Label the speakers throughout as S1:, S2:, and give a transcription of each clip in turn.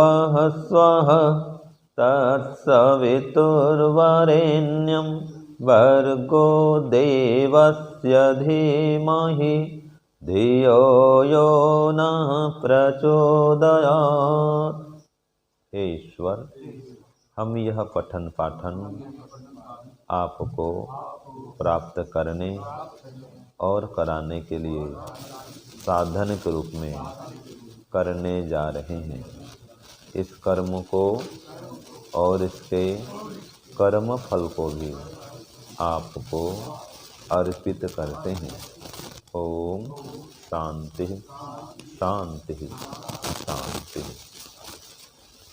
S1: वः स्वः तत्सवितुर्वरेण्यं भर्गो देवस्य धीमहि धियो यो नः प्रचोदयात्। हे ईश्वर, हम यह पठन पाठन आपको प्राप्त करने और कराने के लिए साधन के रूप में करने जा रहे हैं। इस कर्म को और इसके कर्म फल को भी आपको अर्पित करते हैं। ओम शांति शांति शांति।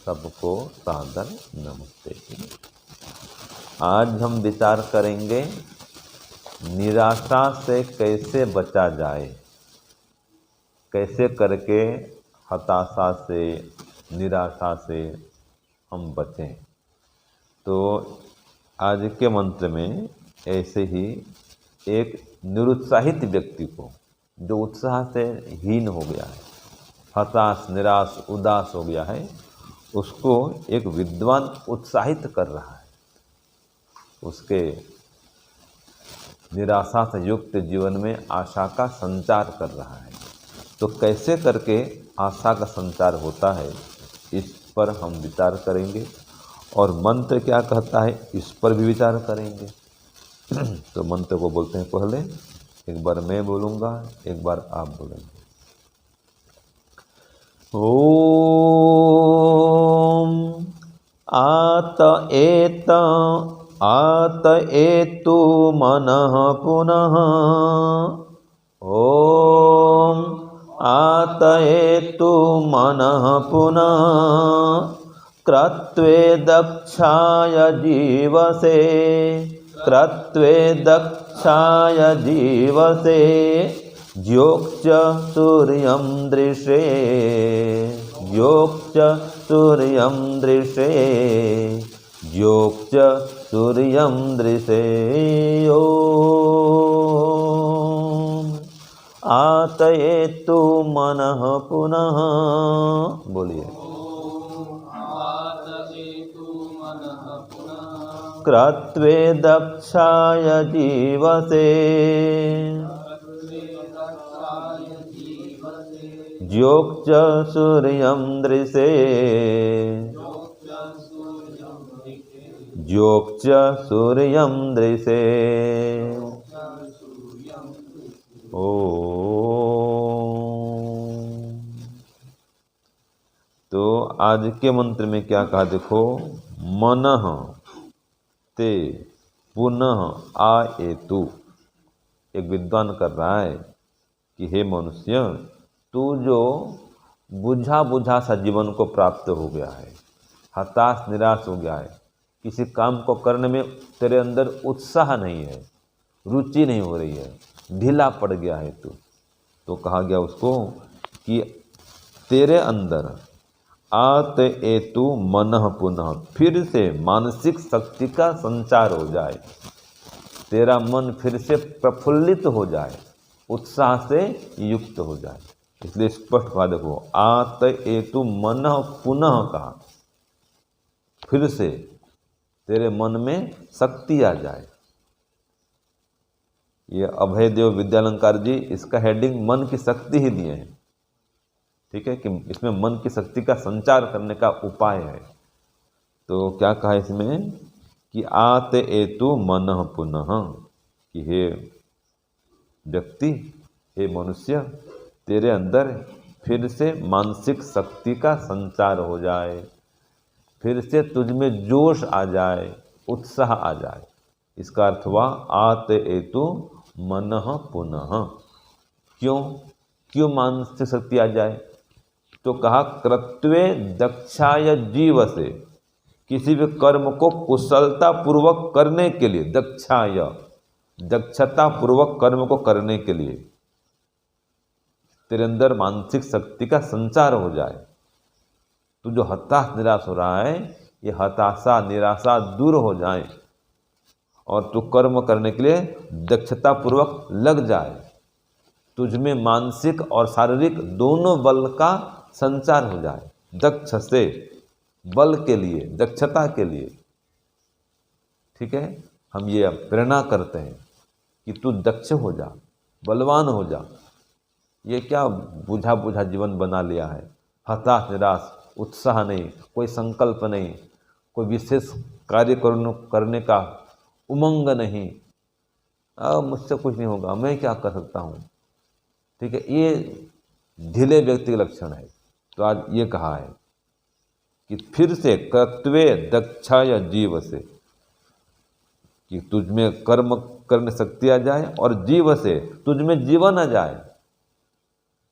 S1: सबको सादर नमस्ते। आज हम विचार करेंगे निराशा से कैसे बचा जाए, कैसे करके हताशा से, निराशा से हम बचें। तो आज के मंत्र में ऐसे ही एक निरुत्साहित व्यक्ति को, जो उत्साह से हीन हो गया है, हताश, निराश, उदास हो गया है, उसको एक विद्वान उत्साहित कर रहा है। उसके निराशा से युक्त जीवन में आशा का संचार कर रहा है। तो कैसे करके आशा का संचार होता है, इस पर हम विचार करेंगे। और मंत्र क्या कहता है, इस पर भी विचार करेंगे। तो मंत्र को बोलते हैं पहले, एक बार मैं बोलूँगा, एक बार आप बोलेंगे। ओम आत एतु मनः पुनः। ओम आत एतु मनः पुनः। क्रत्वे दक्षाय जीवसे, क्रत्वे दक्षाय जीवसे। ज्योक्च सूर्यं दृशे, ज्योक्च सूर्यं दृशे, ज्योक्च सूर्यं दृशे। ओम आतयेतु मनः पुनः। बोलिए। क्रत्वे दक्षाय जीवसे, ज्योक्च सूर्यं दृशे, ज्योक्च सूर्यं दृशे। ओम। तो आज के मंत्र में क्या कहा देखो, मनः ते पुनः आएतु। एक विद्वान कर रहा है कि हे मनुष्य, तू जो बुझा बुझा सा जीवन को प्राप्त हो गया है, हताश निराश हो गया है, किसी काम को करने में तेरे अंदर उत्साह नहीं है, रुचि नहीं हो रही है, ढीला पड़ गया है तू, तो कहा गया उसको कि तेरे अंदर आत एतु मनः पुनः, फिर से मानसिक शक्ति का संचार हो जाए, तेरा मन फिर से प्रफुल्लित हो जाए, उत्साह से युक्त हो जाए। इसलिए स्पष्ट कहा देखो, आत एतु मनः पुनः कहा, फिर से तेरे मन में शक्ति आ जाए। ये अभयदेव विद्यालंकार जी इसका हेडिंग मन की शक्ति ही दिए हैं। ठीक है, कि इसमें मन की शक्ति का संचार करने का उपाय है। तो क्या कहा इसमें कि आत एतु मनः पुनः, कि हे व्यक्ति, हे मनुष्य, तेरे अंदर फिर से मानसिक शक्ति का संचार हो जाए, फिर से तुझ में जोश आ जाए, उत्साह आ जाए। इसका अर्थ हुआ आत एतु मनः पुनः। क्यों क्यों मानसिक शक्ति आ जाए? तो कहा कृत्वे दक्षाय जीव से, किसी भी कर्म को कुशलता पूर्वक करने के लिए, दक्षाय दक्षता पूर्वक कर्म को करने के लिए तेरे अंदर मानसिक शक्ति का संचार हो जाए। तू जो हताश निराश हो रहा है, ये हताशा निराशा दूर हो जाए और तू कर्म करने के लिए दक्षता पूर्वक लग जाए। तुझ में मानसिक और शारीरिक दोनों बल का संचार हो जाए। दक्ष से, बल के लिए, दक्षता के लिए, ठीक है, हम ये प्रेरणा करते हैं कि तू दक्ष हो जा, बलवान हो जा। ये क्या बुझा बुझा जीवन बना लिया है, हताश निराश, उत्साह नहीं, कोई संकल्प नहीं, कोई विशेष कार्य करने का उमंग नहीं, अब मुझसे कुछ नहीं होगा, मैं क्या कर सकता हूँ, ठीक है, ये ढीले व्यक्ति का लक्षण है। तो आज ये कहा है कि फिर से कर्तव्य दक्षाय जीव से, कि तुझमें कर्म करने शक्ति आ जाए और जीव से तुझमें जीवन आ जाए।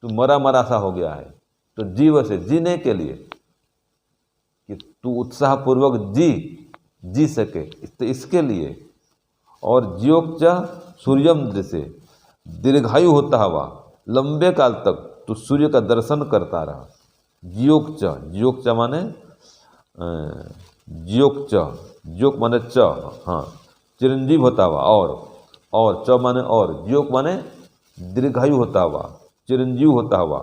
S1: तू मरा मरा सा हो गया है, तो जीव से, जीने के लिए, कि तू उत्साहपूर्वक जी सके, इसके लिए। और जियोक्च सूर्यम दृश्य, दीर्घायु होता हुआ लंबे काल तक तू सूर्य का दर्शन करता रहा। जियोक्च माने जियोक माने च, हाँ, चिरंजीव होता हुआ, और च माने और, जियोक माने दीर्घायु होता हुआ, चिरंजीव होता हुआ,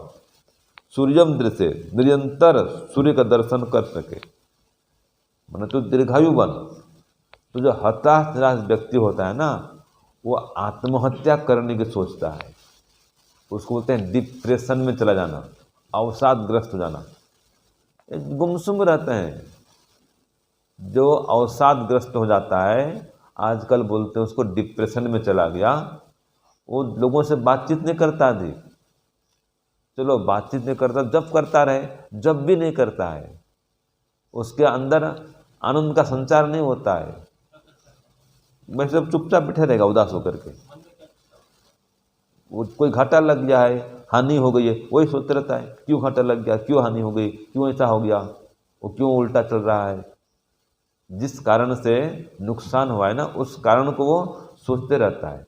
S1: सूर्यम दृश्य, निरंतर सूर्य का दर्शन कर सके, माने तू दीर्घायु बन। तो जो हताश निराश व्यक्ति होता है ना, वो आत्महत्या करने की सोचता है, उसको बोलते हैं डिप्रेशन में चला जाना, अवसादग्रस्त हो जाना, गुमसुम रहते हैं। जो अवसादग्रस्त हो जाता है, आजकल बोलते हैं उसको डिप्रेशन में चला गया, वो लोगों से बातचीत नहीं करता अधिक। चलो बातचीत नहीं करता, जब करता रहे, जब भी नहीं करता है, उसके अंदर आनंद का संचार नहीं होता है, मैं सब चुपचाप बैठे रहेगा उदास होकर के। वो कोई घाटा लग गया है, हानि हो गई है, वही सोचते रहता है, क्यों घाटा लग गया, क्यों हानि हो गई, क्यों ऐसा हो गया, वो क्यों उल्टा चल रहा है। जिस कारण से नुकसान हुआ है ना, उस कारण को वो सोचते रहता है,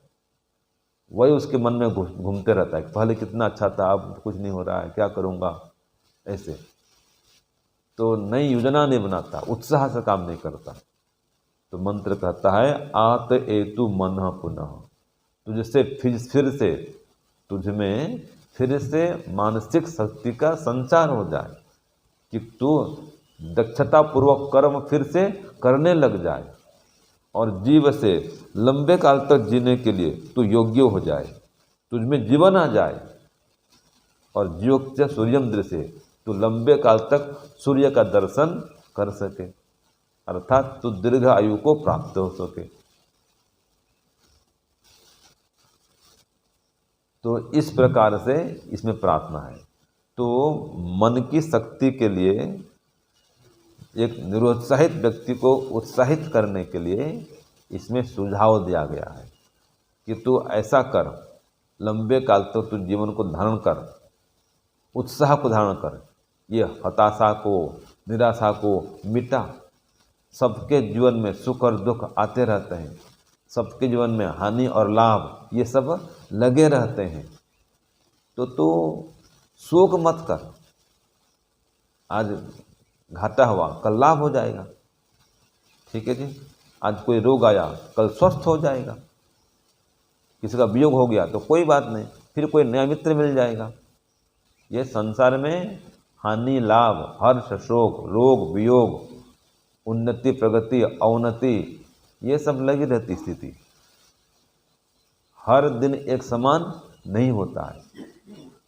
S1: वही उसके मन में घूमते रहता है, पहले कितना अच्छा था, अब कुछ नहीं हो रहा है, क्या करूँगा, ऐसे। तो नई योजना नहीं बनाता, उत्साह से काम नहीं करता। तो मंत्र कहता है आत एतु मन पुनः, तुझसे फिर से, तुझमें फिर से मानसिक शक्ति का संचार हो जाए, कि तू दक्षता पूर्वक कर्म फिर से करने लग जाए, और जीव से लंबे काल तक जीने के लिए तू योग्य हो जाए, तुझमें जीवन आ जाए। और जियोक्च सूर्यम दृश्य, तू लंबे काल तक सूर्य का दर्शन कर सके, अर्थात तू दीर्घ आयु को प्राप्त हो सके। तो इस प्रकार से इसमें प्रार्थना है। तो मन की शक्ति के लिए, एक निरुत्साहित व्यक्ति को उत्साहित करने के लिए इसमें सुझाव दिया गया है कि तू ऐसा कर, लंबे काल तक तो तू जीवन को धारण कर, उत्साह को धारण कर, ये हताशा को, निराशा को मिटा। सबके जीवन में सुख और दुख आते रहते हैं, सबके जीवन में हानि और लाभ ये सब लगे रहते हैं। तो तू शोक मत कर, आज घाटा हुआ कल लाभ हो जाएगा, ठीक है जी। आज कोई रोग आया कल स्वस्थ हो जाएगा, किसी का वियोग हो गया तो कोई बात नहीं, फिर कोई नया मित्र मिल जाएगा। ये संसार में हानि लाभ, हर्ष शोक, रोग वियोग, उन्नति प्रगति अवनति, ये सब लगी रहती स्थिति, हर दिन एक समान नहीं होता है।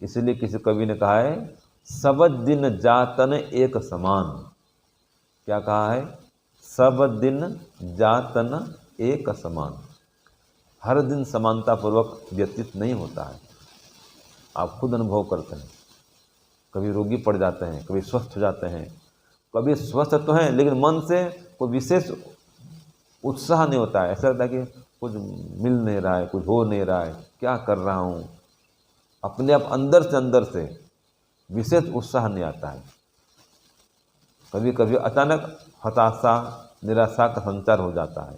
S1: इसलिए किसी कवि ने कहा है सब दिन जातन एक समान। क्या कहा है? सब दिन जातन एक समान। हर दिन समानता पूर्वक व्यतीत नहीं होता है। आप खुद अनुभव करते हैं, कभी रोगी पड़ जाते हैं, कभी स्वस्थ हो जाते हैं, कभी स्वस्थ तो हैं लेकिन मन से कोई विशेष उत्साह नहीं होता है। ऐसा लगता है कि कुछ मिल नहीं रहा है, कुछ हो नहीं रहा है, क्या कर रहा हूँ। अपने आप अंदर से विशेष उत्साह नहीं आता है। कभी कभी अचानक हताशा निराशा का संचार हो जाता है।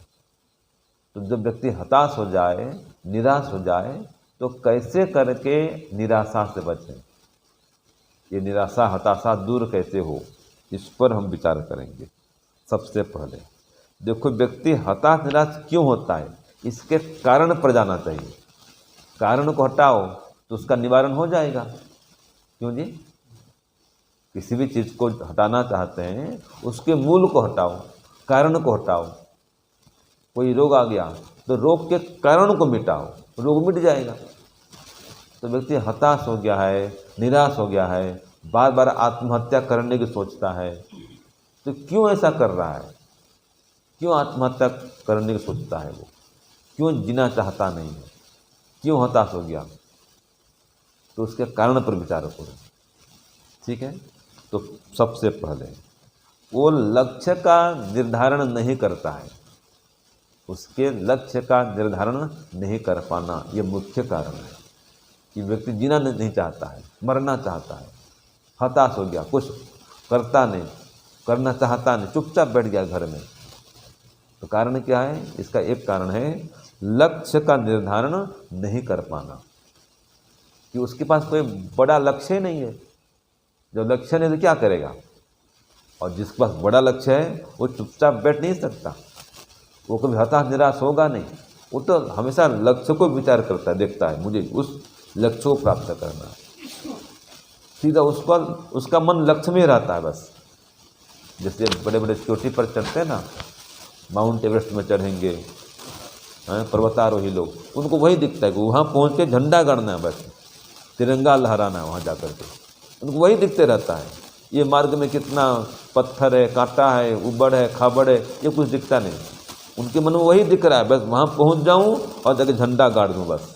S1: तो जब व्यक्ति हताश हो जाए, निराश हो जाए, तो कैसे करके निराशा से बचें, ये निराशा हताशा दूर कैसे हो, इस पर हम विचार करेंगे। सबसे पहले देखो, व्यक्ति हताश निराश क्यों होता है, इसके कारण पर जाना चाहिए। कारण को हटाओ तो उसका निवारण हो जाएगा। क्यों जी? किसी भी चीज़ को हटाना चाहते हैं, उसके मूल को हटाओ, कारण को हटाओ। कोई रोग आ गया तो रोग के कारण को मिटाओ, रोग मिट जाएगा। तो व्यक्ति हताश हो गया है, निराश हो गया है, बार बार आत्महत्या करने की सोचता है, तो क्यों ऐसा कर रहा है? क्यों आत्महत्या करने की सोचता है? वो क्यों जीना चाहता नहीं है? क्यों हताश हो गया? तो उसके कारण पर विचार करो। ठीक है, तो सबसे पहले वो लक्ष्य का निर्धारण नहीं करता है, उसके लक्ष्य का निर्धारण नहीं कर पाना ये मुख्य कारण है कि व्यक्ति जीना नहीं चाहता है, मरना चाहता है, हताश हो गया, कुछ करता नहीं, करना चाहता नहीं, चुपचाप बैठ गया घर में। तो कारण क्या है? इसका एक कारण है लक्ष्य का निर्धारण नहीं कर पाना, कि उसके पास कोई बड़ा लक्ष्य ही नहीं है। जब लक्ष्य नहीं तो क्या करेगा? और जिसके पास बड़ा लक्ष्य है वो चुपचाप बैठ नहीं सकता, वो कभी हताश निराश होगा नहीं, वो तो हमेशा लक्ष्य को विचार करता है, देखता है मुझे उस लक्ष्य को प्राप्त करना है। सीधा उसका मन लक्ष्य में रहता है बस। जैसे बड़े बड़े चोटी पर चढ़ते हैं ना, माउंट एवरेस्ट में चढ़ेंगे पर्वतारोही लोग, उनको वही दिखता है कि वहाँ पहुँच के झंडा गाड़ना है, बस तिरंगा लहराना है वहाँ जा कर के, उनको वही दिखते रहता है। ये मार्ग में कितना पत्थर है, कांटा है, उबड़ है, खाबड़ है, ये कुछ दिखता नहीं। उनके मन में वही दिख रहा है, बस वहाँ पहुँच जाऊँ और जाके झंडा गाड़ दूँ बस।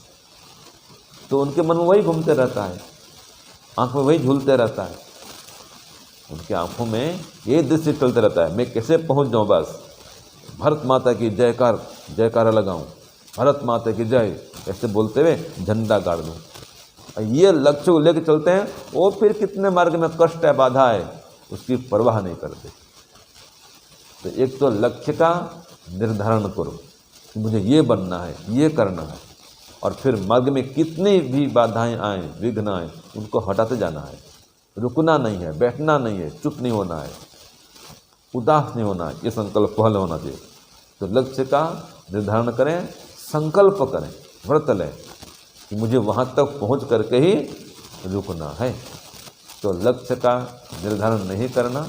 S1: तो उनके मन में वही घूमते रहता है, आँख में वही झूलते रहता है, उनकी आँखों में ये दृश्य चलते रहता है, मैं कैसे पहुँच जाऊँ, बस भारत माता की जयकारा लगाऊँ, भारत माता की जय ऐसे बोलते हुए झंडा गाड़ दूँ। ये लक्ष्य को लेकर चलते हैं, वो फिर कितने मार्ग में कष्ट है, बाधा है, उसकी परवाह नहीं करते। तो एक तो लक्ष्य का निर्धारण करो कि मुझे ये बनना है, ये करना है, और फिर मार्ग में कितनी भी बाधाएं आए, विघ्न आए, उनको हटाते जाना है। रुकना नहीं है, बैठना नहीं है, चुप नहीं होना है, उदास नहीं होना है, ये संकल्प पहले होना चाहिए। तो लक्ष्य का निर्धारण करें, संकल्प करें, व्रत लें कि मुझे वहाँ तक पहुँच करके ही रुकना है। तो लक्ष्य का निर्धारण नहीं करना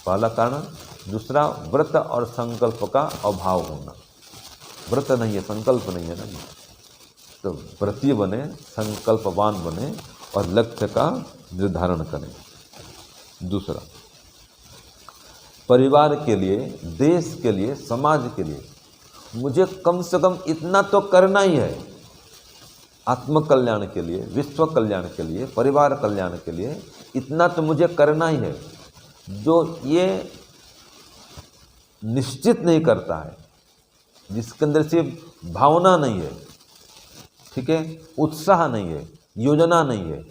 S1: पहला कारण। दूसरा, व्रत और संकल्प का अभाव होना। व्रत नहीं है, संकल्प नहीं है ना, तो व्रती बने, संकल्पवान बने और लक्ष्य का निर्धारण करें। दूसरा, परिवार के लिए, देश के लिए, समाज के लिए मुझे कम से कम इतना तो करना ही है। आत्म कल्याण के लिए, विश्व कल्याण के लिए, परिवार कल्याण के लिए इतना तो मुझे करना ही है। जो ये निश्चित नहीं करता है, जिसके अंदर से भावना नहीं है, ठीक है, उत्साह नहीं है, योजना नहीं है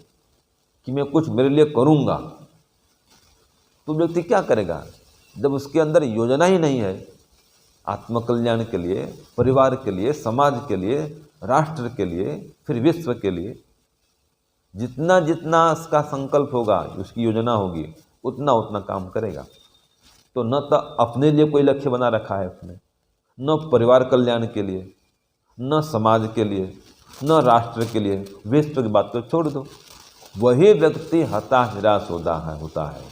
S1: कि मैं कुछ मेरे लिए करूँगा, तो व्यक्ति क्या करेगा? जब उसके अंदर योजना ही नहीं है आत्मकल्याण के लिए, परिवार के लिए, समाज के लिए, राष्ट्र के लिए, फिर विश्व के लिए, जितना जितना उसका संकल्प होगा, उसकी योजना होगी, उतना उतना काम करेगा। तो न तो अपने लिए कोई लक्ष्य बना रखा है उसने, न परिवार कल्याण के लिए, न समाज के लिए, न राष्ट्र के लिए, विश्व की बात तो छोड़ दो। वही व्यक्ति हताश निराश होता है।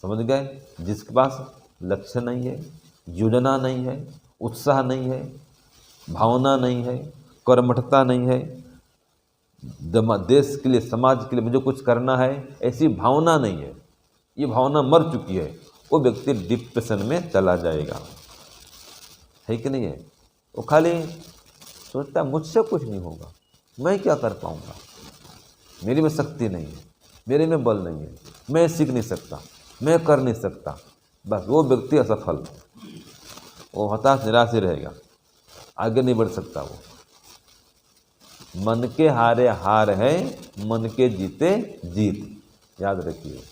S1: समझ गए? जिसके पास लक्ष्य नहीं है, योजना नहीं है, उत्साह नहीं है, भावना नहीं है, कर्मठता नहीं है, देश के लिए, समाज के लिए मुझे कुछ करना है, ऐसी भावना नहीं है, ये भावना मर चुकी है, वो व्यक्ति डिप्रेशन में चला जाएगा। है कि नहीं है? वो खाली सोचता मुझसे कुछ नहीं होगा, मैं क्या कर पाऊँगा, मेरे में शक्ति नहीं है, मेरे में बल नहीं है, मैं सीख नहीं सकता, मैं कर नहीं सकता। बस वो व्यक्ति असफल, वो हताश निराश ही रहेगा, आगे नहीं बढ़ सकता। वो मन के हारे हार है, मन के जीते जीत। याद रखिए,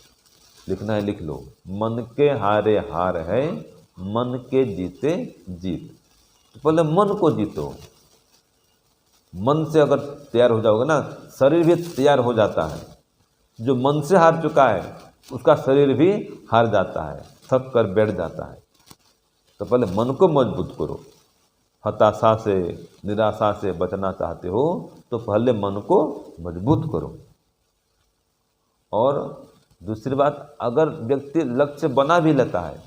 S1: लिखना है लिख लो, मन के हारे हार है, मन के जीते जीत। तो पहले मन को जीतो। मन से अगर तैयार हो जाओगे ना, शरीर भी तैयार हो जाता है। जो मन से हार चुका है उसका शरीर भी हार जाता है, थक कर बैठ जाता है। तो पहले मन को मजबूत करो। हताशा से, निराशा से बचना चाहते हो तो पहले मन को मजबूत करो। और दूसरी बात, अगर व्यक्ति लक्ष्य बना भी लेता है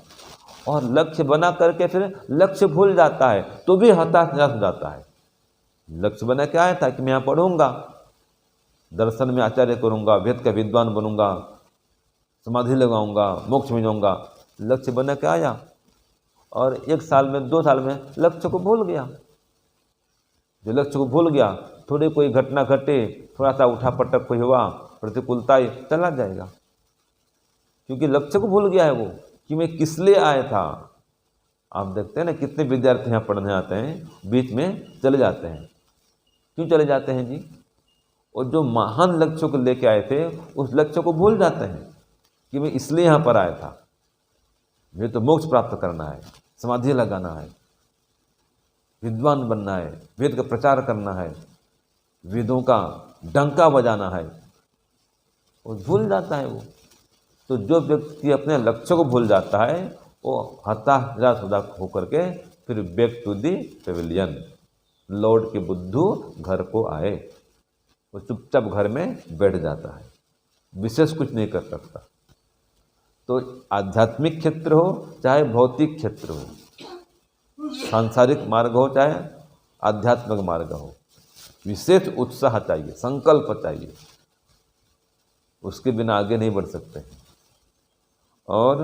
S1: और लक्ष्य बना करके फिर लक्ष्य भूल जाता है तो भी हताश निराश हो जाता है। लक्ष्य बना क्या आया था कि मैं यहाँ पढ़ूंगा, दर्शन में आचार्य करूंगा, वेद का विद्वान बनूंगा, समाधि लगाऊंगा, मोक्ष में जाऊंगा। लक्ष्य बना क्या आया और 1 साल में 2 साल में लक्ष्य को भूल गया। जो लक्ष्य को भूल गया, थोड़ी कोई घटना घटे, थोड़ा सा उठा पटक कोई हुआ, प्रतिकूलता चला जाएगा, क्योंकि लक्ष्य को भूल गया है वो कि मैं किस लिए आया था। आप देखते हैं ना कितने विद्यार्थी यहाँ पढ़ने आते हैं, बीच में चले जाते हैं। क्यों चले जाते हैं जी? और जो महान लक्ष्य को लेके आए थे उस लक्ष्य को भूल जाते हैं कि मैं इसलिए यहाँ पर आया था, मुझे तो मोक्ष प्राप्त करना है, समाधि लगाना है, विद्वान बनना है, वेद का प्रचार करना है, वेदों का डंका बजाना है, वो भूल जाता है वो। तो जो व्यक्ति अपने लक्ष्य को भूल जाता है वो हताश निराश होकर के फिर बैक टू दी पेविलियन, लौट के बुद्धू घर को आए, वो चुपचाप घर में बैठ जाता है, विशेष कुछ नहीं कर सकता। तो आध्यात्मिक क्षेत्र हो चाहे भौतिक क्षेत्र हो, सांसारिक मार्ग हो चाहे आध्यात्मिक मार्ग हो, विशेष उत्साह चाहिए, संकल्प चाहिए, उसके बिना आगे नहीं बढ़ सकते। और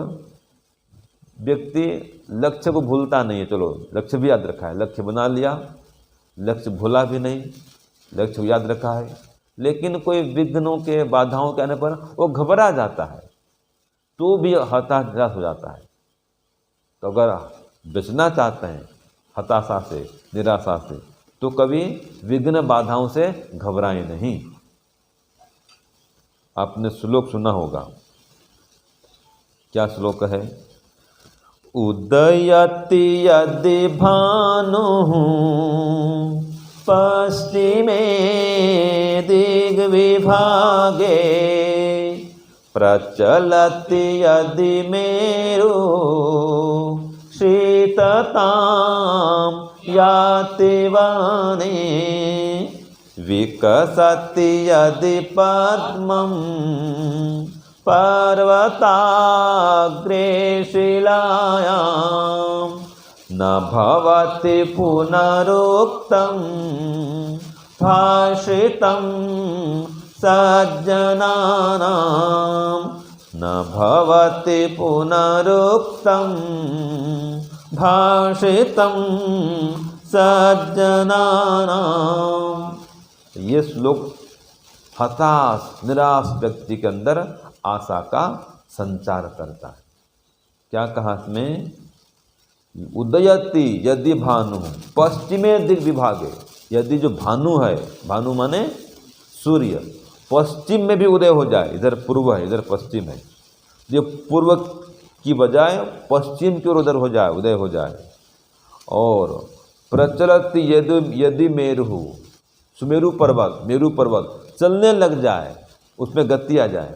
S1: व्यक्ति लक्ष्य को भूलता नहीं है, चलो लक्ष्य भी याद रखा है, लक्ष्य बना लिया, लक्ष्य भूला भी नहीं, लक्ष्य को याद रखा है, लेकिन कोई विघ्नों के बाधाओं के आने पर वो घबरा जाता है तो भी हताश निराश हो जाता है। तो अगर बचना चाहते हैं हताशा से, निराशा से, तो कभी विघ्न बाधाओं से घबराएं नहीं। आपने श्लोक सुना होगा, क्या श्लोक है? उदयति यदि भानुः पश्चिमे दिग्विभागे प्रचलति यदि मेरु शीततां याति वने विकसति यदि पद्मं पर्वताग्रे शिलायां न भवति पुनरुक्तं भाषितं सज्जनानां न भवति पुनरुक्तं भाषितं सज्जनानां। ये श्लोक हताश निराश व्यक्ति के अंदर आशा का संचार करता है। क्या कहा इसमें? उदयति यदि भानु पश्चिमे दिग्विभागे, यदि जो भानु है, भानु माने सूर्य, पश्चिम में भी उदय हो जाए, इधर पूर्व है इधर पश्चिम है, जो पूर्व की बजाय पश्चिम की ओर उधर हो जाए, उदय हो जाए, और प्रचलति यदि मेरु, सुमेरु पर्वत, मेरु पर्वत चलने लग जाए, उसमें गति आ जाए।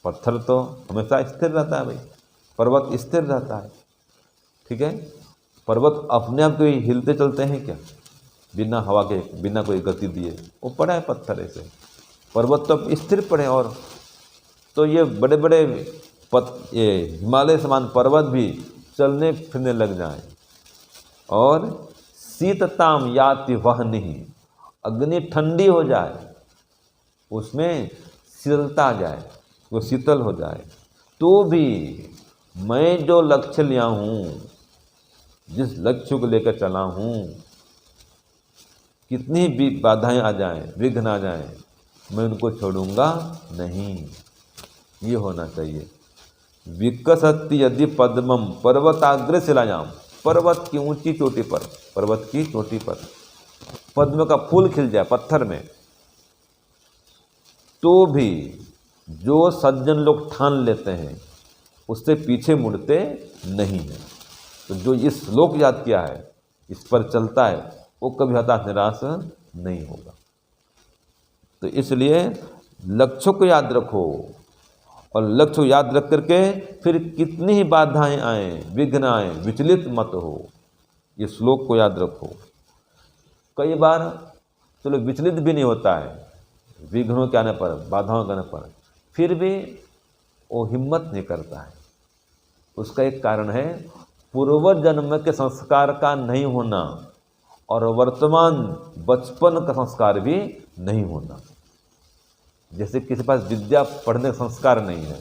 S1: पत्थर तो हमेशा स्थिर रहता है भाई, पर्वत स्थिर रहता है, ठीक है। पर्वत अपने आप कोई हिलते चलते हैं क्या? बिना हवा के, बिना कोई गति दिए वो पड़ा है पत्थर ऐसे, पर्वत तो स्थिर पड़े। और तो ये बड़े बड़े ये हिमालय समान पर्वत भी चलने फिरने लग जाए। और शीतताम याति वह्निः, अग्नि ठंडी हो जाए, उसमें शीतलता आ जाए, वो शीतल हो जाए, तो भी मैं जो लक्ष्य लिया हूँ, जिस लक्ष्य को लेकर चला हूँ, कितनी भी बाधाएं आ जाएं, विघ्न आ जाएं, मैं उनको छोड़ूंगा नहीं। ये होना चाहिए। विकसति यदि पद्मम पर्वताग्र शिलायाम, पर्वत की ऊंची चोटी पर, पर्वत की चोटी पर पद्म का फूल खिल जाए पत्थर में, तो भी जो सज्जन लोग ठान लेते हैं उससे पीछे मुड़ते नहीं हैं। तो जो इस श्लोक याद किया है, इस पर चलता है, वो कभी हताश निराश नहीं होगा। तो इसलिए लक्ष्य को याद रखो, और लक्ष्य को याद रख करके फिर कितनी ही बाधाएं आए, विघ्न आए, विचलित मत हो। ये श्लोक को याद रखो। कई बार चलो विचलित भी नहीं होता है विघ्नों के आने पर, बाधाओं के आने पर, फिर भी वो हिम्मत नहीं करता है। उसका एक कारण है पूर्व जन्म के संस्कार का नहीं होना और वर्तमान बचपन का संस्कार भी नहीं होना। जैसे किसी पास विद्या पढ़ने का संस्कार नहीं है,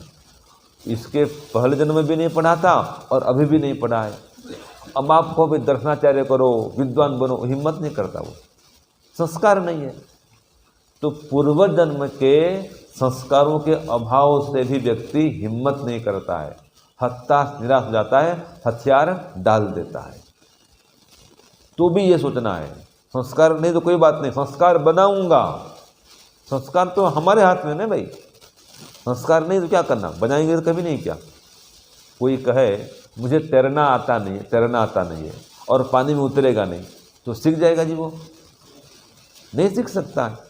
S1: इसके पहले जन्म में भी नहीं पढ़ा था और अभी भी नहीं पढ़ा है, अब आपको भी दर्शनाचार्य करो, विद्वान बनो, हिम्मत नहीं करता, वो संस्कार नहीं है। तो पूर्व जन्म के संस्कारों के अभाव से भी व्यक्ति हिम्मत नहीं करता है, हताश निराश हो जाता है, हथियार डाल देता है। तो भी ये सोचना है संस्कार नहीं तो कोई बात नहीं, संस्कार बनाऊंगा। संस्कार तो हमारे हाथ में ना भाई, संस्कार नहीं तो क्या करना, बनाएंगे तो कभी नहीं क्या। कोई कहे मुझे तैरना आता नहीं है और पानी में उतरेगा नहीं, तो सीख जाएगा जी? वो नहीं सीख सकता है।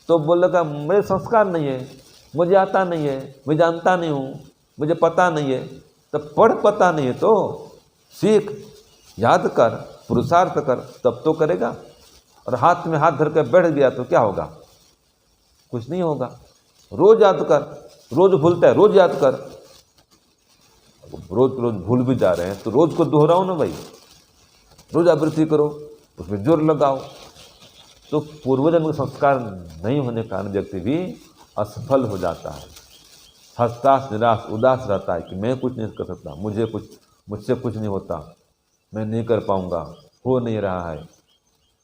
S1: तो बोलेगा मेरे संस्कार नहीं है, मुझे आता नहीं है, मैं जानता नहीं हूँ, मुझे पता नहीं है। तब पढ़, पता नहीं है तो सीख, याद कर, पुरुषार्थ कर, तब तो करेगा। और हाथ में हाथ धर कर बैठ गया तो क्या होगा? कुछ नहीं होगा। रोज याद कर, रोज भूलता है, रोज याद कर। रोज रोज भूल भी जा रहे हैं तो रोज को दोहराओ ना भाई, रोज आवृत्ति करो, उसमें जोर लगाओ। तो पूर्वजन्म संस्कार नहीं होने के कारण व्यक्ति भी असफल हो जाता है, हताश निराश उदास रहता है कि मैं कुछ नहीं कर सकता, मुझसे कुछ नहीं होता, मैं नहीं कर पाऊंगा, हो नहीं रहा है।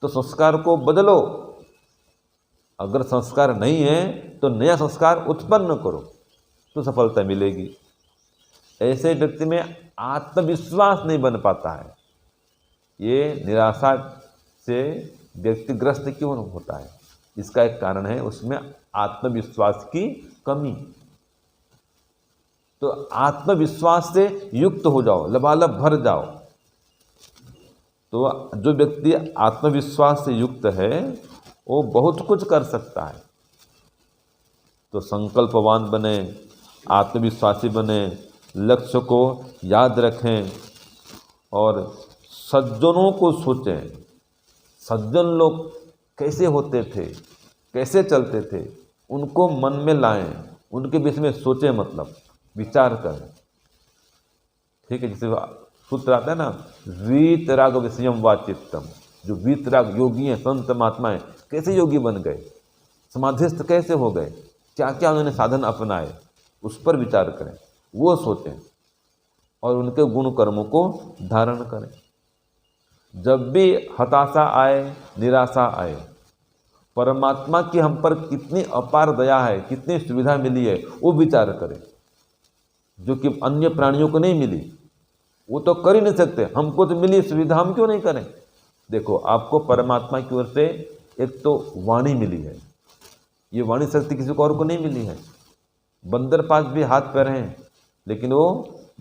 S1: तो संस्कार को बदलो। अगर संस्कार नहीं है तो नया संस्कार उत्पन्न करो तो सफलता मिलेगी। ऐसे व्यक्ति में आत्मविश्वास नहीं बन पाता है। ये निराशा से व्यक्तिग्रस्त क्यों होता है? इसका एक कारण है उसमें आत्मविश्वास की कमी। तो आत्मविश्वास से युक्त हो जाओ, लबालब भर जाओ। तो जो व्यक्ति आत्मविश्वास से युक्त है वो बहुत कुछ कर सकता है। तो संकल्पवान बने, आत्मविश्वासी बने, लक्ष्य को याद रखें और सज्जनों को सोचें। सज्जन लोग कैसे होते थे, कैसे चलते थे, उनको मन में लाएं, उनके विषय में सोचें, मतलब विचार करें। ठीक है, जैसे सूत्र आता है ना, वीतराग विषयम वा चित्तम। जो वीतराग योगी हैं, संत महात्मा हैं, कैसे योगी बन गए, समाधिस्थ कैसे हो गए, क्या क्या उन्होंने साधन अपनाए, उस पर विचार करें, वो सोचें और उनके गुण कर्मों को धारण करें। जब भी हताशा आए, निराशा आए, परमात्मा की हम पर कितनी अपार दया है, कितनी सुविधा मिली है, वो विचार करें, जो कि अन्य प्राणियों को नहीं मिली। वो तो कर ही नहीं सकते, हमको तो मिली सुविधा, हम क्यों नहीं करें? देखो, आपको परमात्मा की ओर से एक तो वाणी मिली है, ये वाणी शक्ति किसी को और को नहीं मिली है। बंदर पास भी हाथ पैर हैं लेकिन वो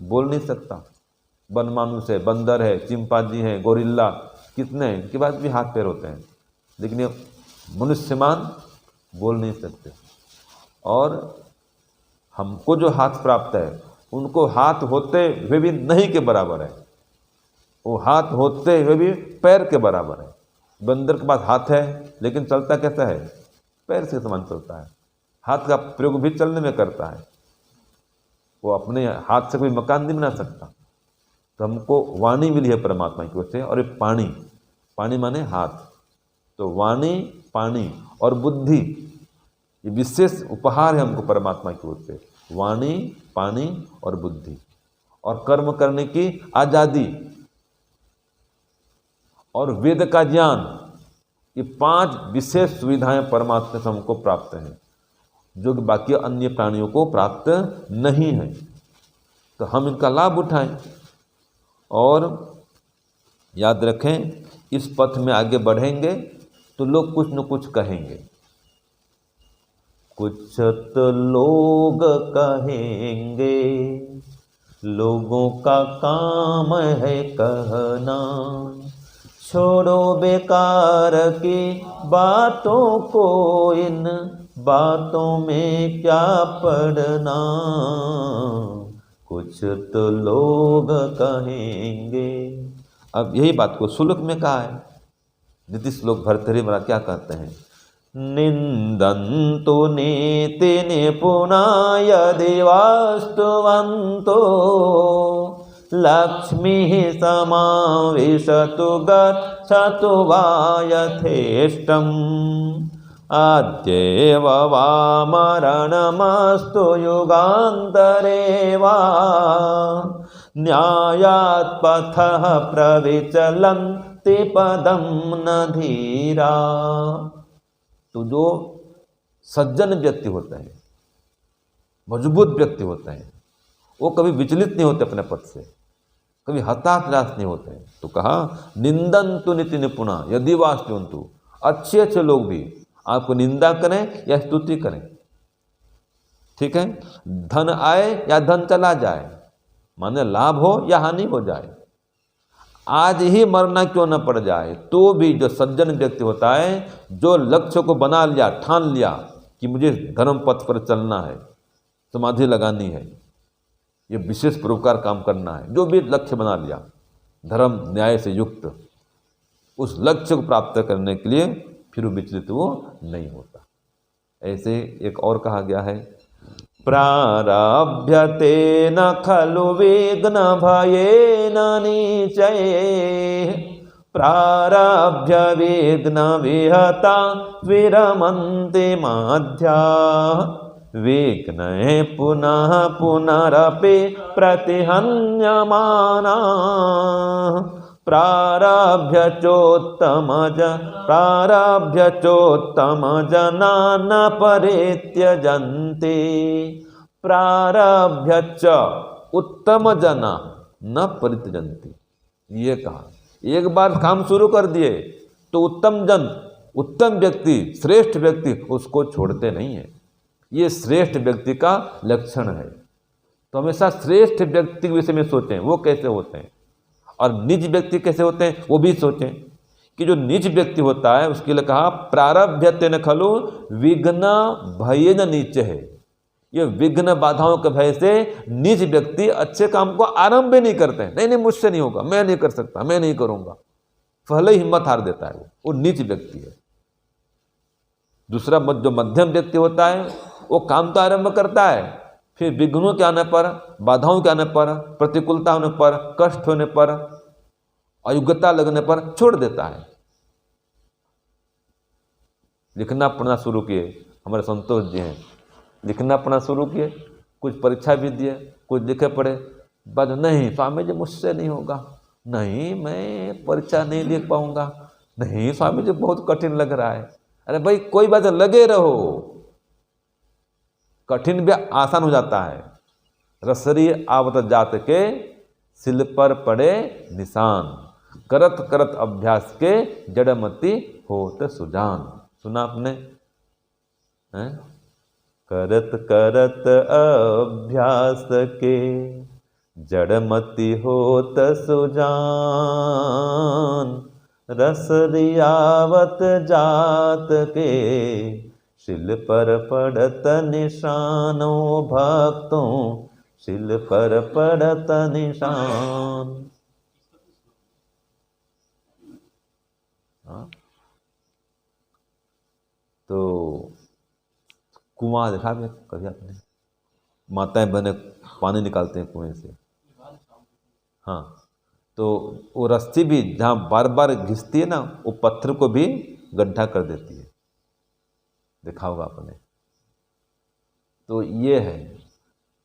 S1: बोल नहीं सकता। बनमानुष है, बंदर है, चिंपांजी है, गोरिल्ला, कितने हैं, इनके पास भी हाथ पैर होते हैं, लेकिन ये मनुष्यमान बोल नहीं सकते। और हमको जो हाथ प्राप्त है उनको हाथ होते हुए भी नहीं के बराबर है, वो हाथ होते हुए भी पैर के बराबर है। बंदर के पास हाथ है लेकिन चलता कैसा है? पैर से समान चलता है। हाथ का प्रयोग भी चलने में करता है, वो अपने हाथ से कोई मकान नहीं बना सकता। तो हमको वाणी मिली है परमात्मा की ओर से, और ये पानी, पानी माने हाथ। तो वाणी, पानी और बुद्धि, ये विशेष उपहार है हमको परमात्मा की ओर से। वाणी, पानी और बुद्धि, और कर्म करने की आज़ादी और वेद का ज्ञान, ये 5 विशेष सुविधाएं परमात्मा से हमको प्राप्त हैं, जो कि बाकी अन्य प्राणियों को प्राप्त नहीं है। तो हम इनका लाभ उठाएं और याद रखें, इस पथ में आगे बढ़ेंगे तो लोग कुछ न कुछ कहेंगे। कुछ तो लोग कहेंगे, लोगों का काम है कहना, छोड़ो बेकार की बातों को, इन बातों में क्या पढ़ना, कुछ तो लोग कहेंगे। अब यही बात को श्लोक में कहा है। नीति श्लोक भर्तृहरि महाराज क्या कहते हैं? निन्दन्तु नीति निपुणा यदि वास्तुवन्तो लक्ष्मीः समाविशतु गच्छतु वा यथेष्टम् अद्यैव वा मरणमस्तु युगान्तरे वा न्यायात् पथः प्रविचलन्ति पदं न धीरा। तो जो सज्जन व्यक्ति होता है, मजबूत व्यक्ति होता है, वो कभी विचलित नहीं होते अपने पद से, कभी हताश निराश नहीं होते हैं। तो कहा निंदन्तु नीति निपुणा यदि वास्तुवन्तु, अच्छे अच्छे लोग भी आपको निंदा करें या स्तुति करें, ठीक है, धन आए या धन चला जाए, माने लाभ हो या हानि हो जाए, आज ही मरना क्यों न पड़ जाए, तो भी जो सज्जन व्यक्ति होता है, जो लक्ष्य को बना लिया, ठान लिया कि मुझे धर्म पथ पर चलना है, समाधि लगानी है, ये विशेष परोपकार काम करना है, जो भी लक्ष्य बना लिया धर्म न्याय से युक्त, उस लक्ष्य को प्राप्त करने के लिए फिर विचलित वो नहीं होता। ऐसे एक और कहा गया है, प्रारभ्यते न खलु विघ्न भयेन निचये प्रारभ्य विघ्न विहता विरमन्ति माध्या विघ्ने पुनः पुनरपि प्रतिहन्यमाना प्रारभ्य चोत्तम जना न परित्यजन्ति प्रारभ्य च उत्तम जना न परित्यजन्ति। ये कहा एक बार काम शुरू कर दिए तो उत्तम जन, उत्तम व्यक्ति, श्रेष्ठ व्यक्ति उसको छोड़ते नहीं है। ये श्रेष्ठ व्यक्ति का लक्षण है। तो हमेशा श्रेष्ठ व्यक्ति के विषय में सोचें, वो कैसे होते हैं, और निज व्यक्ति कैसे होते हैं वो भी सोचें। कि जो निज व्यक्ति होता है उसके लिए कहा प्रारभ्यते न खलु विघ्न भयेन नीचे है। ये विघ्न बाधाओं के भय से निज व्यक्ति अच्छे काम को आरंभ नहीं करते हैं। नहीं मुझसे नहीं होगा, मैं नहीं कर सकता, मैं नहीं करूंगा, पहले ही हिम्मत हार देता है, वो निज व्यक्ति है। दूसरा जो मध्यम व्यक्ति होता है वो काम तो आरंभ करता है, फिर विघ्नों के आने पर, बाधाओं के आने पर, प्रतिकूलता होने पर, कष्ट होने पर, अयोग्यता लगने पर छोड़ देता है। लिखना पढ़ना शुरू किए, हमारे संतोष जी हैं, लिखना पढ़ना शुरू किए, कुछ परीक्षा भी दिए, कुछ लिखे पढ़े, बस नहीं स्वामी जी मुझसे नहीं होगा, नहीं मैं परीक्षा नहीं लिख पाऊंगा, नहीं स्वामी जी बहुत कठिन लग रहा है। अरे भाई कोई बात लगे रहो, कठिन भी आसान हो जाता है। रसरी आवत जात के सिल पर पड़े निशान, करत करत अभ्यास के जड़मती होत सुजान। सुना आपने हैं? करत करत अभ्यास के जड़मती होत सुजान, रसरी आवत जात के शिल पर पड़त निशानो भक्तों, शिल पर पड़त निशान। हाँ? तो कुआं देखा है कभी आपने? माताएं बहनें पानी निकालते हैं कुएं से। हाँ, तो वो रस्सी भी जहाँ बार बार घिसती है ना, वो पत्थर को भी गड्ढा कर देती है, देखा होगा आपने। तो ये है,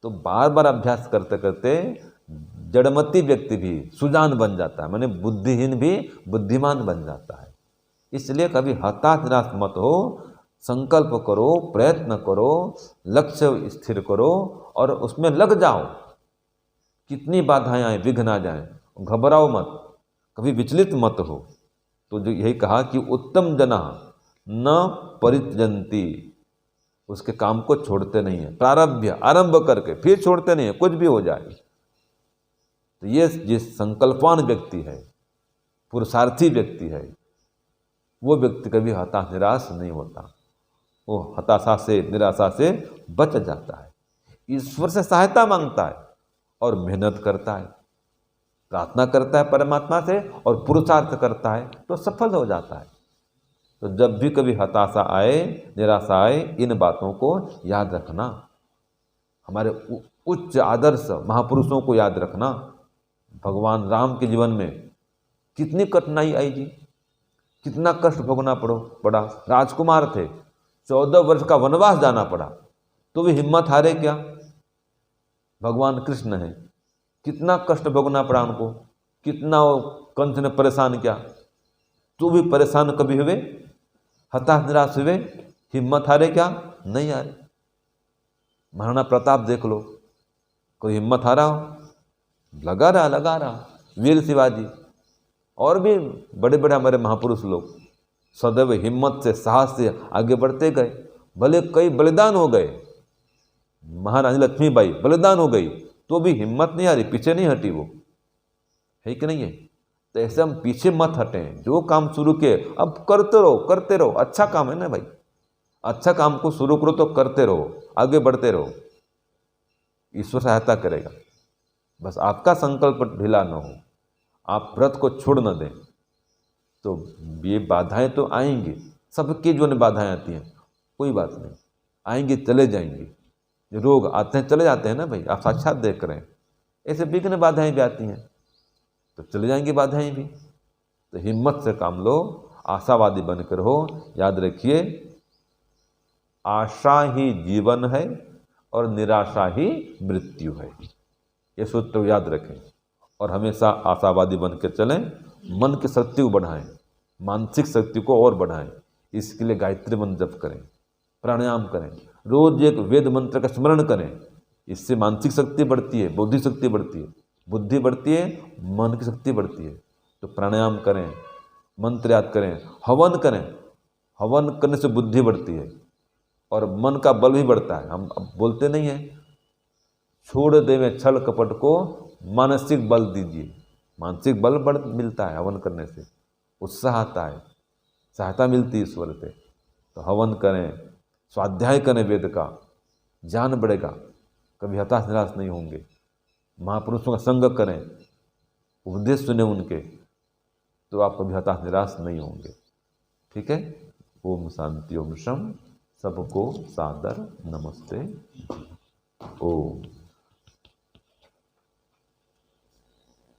S1: तो बार बार अभ्यास करते करते जड़मती व्यक्ति भी सुजान बन जाता है, माने बुद्धिहीन भी बुद्धिमान बन जाता है। इसलिए कभी हताश निराश मत हो, संकल्प करो, प्रयत्न करो, लक्ष्य स्थिर करो और उसमें लग जाओ। कितनी बाधाएं आए, विघ्न आ जाए, घबराओ मत, कभी विचलित मत हो। तो जो यही कहा कि उत्तम जना न परित्यजन्ति, उसके काम को छोड़ते नहीं है, प्रारब्ध आरंभ करके फिर छोड़ते नहीं है, कुछ भी हो जाए। तो ये जिस संकल्पवान व्यक्ति है, पुरुषार्थी व्यक्ति है, वो व्यक्ति कभी हताश निराश नहीं होता, वो हताशा से निराशा से बच जाता है, ईश्वर से सहायता मांगता है और मेहनत करता है, प्रार्थना करता है परमात्मा से और पुरुषार्थ करता है तो सफल हो जाता है। तो जब भी कभी हताशा आए, निराशा आए, इन बातों को याद रखना। हमारे उच्च आदर्श महापुरुषों को याद रखना। भगवान राम के जीवन में कितनी कठिनाई आई जी, कितना कष्ट भोगना पड़ा। राजकुमार थे, 14 वर्ष का वनवास जाना पड़ा, तो भी हिम्मत हारे क्या? भगवान कृष्ण है, कितना कष्ट भोगना पड़ा उनको, कितना वो कंस ने परेशान किया, तो भी परेशान कभी हुए? हताश निराश हुए? हिम्मत हारे क्या? नहीं हारे। महाराणा प्रताप देख लो, कोई हिम्मत हारा हो? लगा रहा। वीर शिवाजी और भी बड़े बड़े हमारे महापुरुष लोग सदैव हिम्मत से, साहस से आगे बढ़ते गए। भले कई बलिदान हो गए, महारानी लक्ष्मीबाई बलिदान हो गई, तो भी हिम्मत नहीं हारी, पीछे नहीं हटी वो, है कि नहीं है? तो ऐसे हम पीछे मत हटें। जो काम शुरू किए अब करते रहो। अच्छा काम है ना भाई, अच्छा काम को शुरू करो तो करते रहो, आगे बढ़ते रहो, ईश्वर सहायता करेगा। बस आपका संकल्प ढीला न हो, आप व्रत को छोड़ न दें। तो ये बाधाएं तो आएंगी, सबके जीवन में बाधाएं आती हैं, कोई बात नहीं, आएंगे चले जाएंगे। जो रोग आते हैं चले जाते हैं ना भाई, आप साक्षात देख रहे हैं। ऐसे विघ्न बाधाएं भी आती हैं, तो चले जाएंगी बाधाएं भी। तो हिम्मत से काम लो, आशावादी बनकर हो। याद रखिए, आशा ही जीवन है और निराशा ही मृत्यु है। ये सूत्र याद रखें और हमेशा आशावादी बनकर चलें। मन की शक्ति को बढ़ाएं, मानसिक शक्ति को और बढ़ाएं। इसके लिए गायत्री मंत्र जप करें, प्राणायाम करें, रोज एक वेद मंत्र का स्मरण करें। इससे मानसिक शक्ति बढ़ती है, बौद्धिक शक्ति बढ़ती है, बुद्धि बढ़ती है, मन की शक्ति बढ़ती है। तो प्राणायाम करें, मंत्र याद करें, हवन करें। हवन करने से बुद्धि बढ़ती है और मन का बल भी बढ़ता है। हम अब बोलते नहीं हैं, छोड़ देवें छल कपट को, मानसिक बल दीजिए। मानसिक बल बढ़ मिलता है हवन करने से, उत्साह आता है, सहायता मिलती है ईश्वर से। तो हवन करें, स्वाध्याय करें वेद का, ज्ञान बढ़ेगा, कभी हताश निराश नहीं होंगे। महापुरुषों का संग करें, उपदेश सुने उनके, तो आप कभी हताश निराश नहीं होंगे। ठीक है। ओम शांति, ओम शम। सबको सादर नमस्ते। ओम।